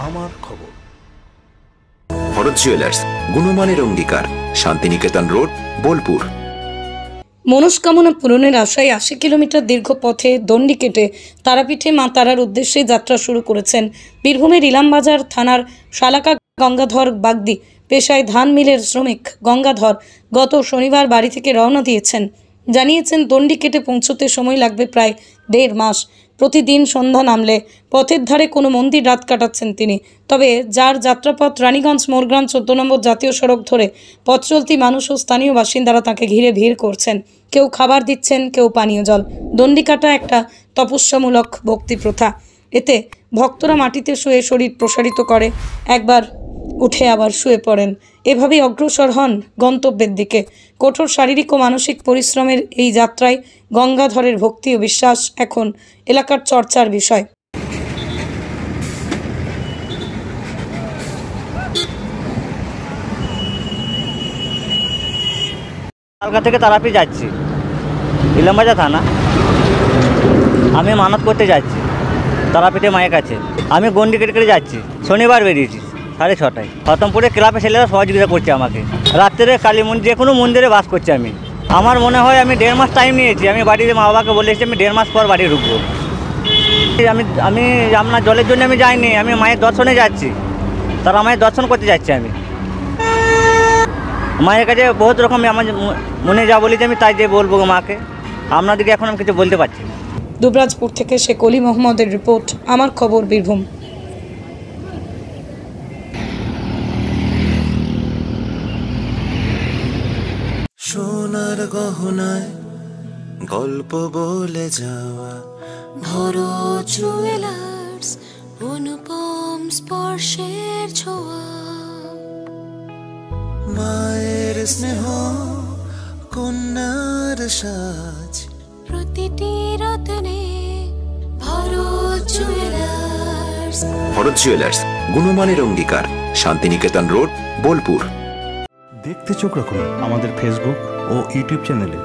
আমার খবর। ভরত জুয়েলার্স, গুণমানের অঙ্গীকার, শান্তিনিকেতন রোড, বোলপুর। মনস্কামনা পূরণের আশায় ৮০ কিলোমিটার দীর্ঘ পথে দণ্ডি কেটে তারাপীঠে মা তারার উদ্দেশ্যে যাত্রা শুরু করেছেন বীরভূমের ইলামবাজার থানার শালাকা গঙ্গাধর বাগদি। পেশায় ধান মিলের শ্রমিক গঙ্গাধর গত শনিবার বাড়ি থেকে রওনা দিয়েছেন। জানিয়েছেন দণ্ডি কেটে পৌঁছতে সময় লাগবে প্রায় ১.৫ মাস। প্রতিদিন সন্ধ্যা নামলে পথের ধারে কোনো মন্দির রাত কাটাচ্ছেন তিনি। তবে যার যাত্রাপথ রানীগঞ্জ মোরগ্রাম ১৪ নম্বর জাতীয় সড়ক ধরে পথ চলতি মানুষ ও স্থানীয় বাসিন্দারা তাকে ঘিরে ভিড় করছেন। কেউ খাবার দিচ্ছেন, কেউ পানীয় জল। দণ্ডি কাটা একটা তপস্যামূলক ভক্তি প্রথা। এতে ভক্তরা মাটিতে শুয়ে শরীর প্রসারিত করে, একবার উঠে আবার শুয়ে পড়েন। এভাবেই অগ্রসর হন গন্তব্যের দিকে। কঠোর শারীরিক ও মানসিক পরিশ্রমের এই যাত্রায় গঙ্গাধরের ভক্তি ও বিশ্বাস এখন এলাকার চর্চার বিষয়। কলকাতা থেকে তারাপীঠ যাচ্ছি, ইলামবাজার থানা। আমি মানত করতে যাচ্ছি তারাপীঠে মায়ের কাছে। আমি গন্ডি কেটে কেটে যাচ্ছি। শনিবার বেরিয়েছি 6:30টায়। খতমপুরে ক্লাবে ছেলেরা সহযোগিতা করছে আমাকে। রাত্রে কালী মন্দির, যে কোনো মন্দিরে বাস করছি আমি। আমার মনে হয় আমি 1.5 মাস টাইম নিয়েছি। আমি বাড়িতে মা বাবাকে বলেছি আমি 1.5 মাস পর বাড়ি ঢুকবো। আমি আপনার জলের জন্য আমি যাইনি, আমি মায়ের দর্শনে যাচ্ছি। তারা মায়ের দর্শন করতে যাচ্ছি আমি। মায়ের কাছে বহুত রকম আমার মনে যা বলেছি আমি তাই যে বলবো মাকে। আপনাদেরকে এখন আমি কিছু বলতে পারছি। দুবরাজপুর থেকে শেখ অলি মোহাম্মদের রিপোর্ট, আমার খবর বীরভূম। সোনার গহনায় গল্প বলে যাওয়া ভরত জুয়েলার্স, অনুপম স্পর্শের ছোঁয়া। মায়ের স্নেহ, কন্যার সাজ, প্রতিটি রত্নে ভরত জুয়েলার্স। ভরত জুয়েলার্স, গুণমানের অঙ্গীকার, শান্তিনিকেতন রোড, বোলপুর। দেখতে চোখ রাখুন আমাদের ফেসবুক ও ইউটিউব চ্যানেলে।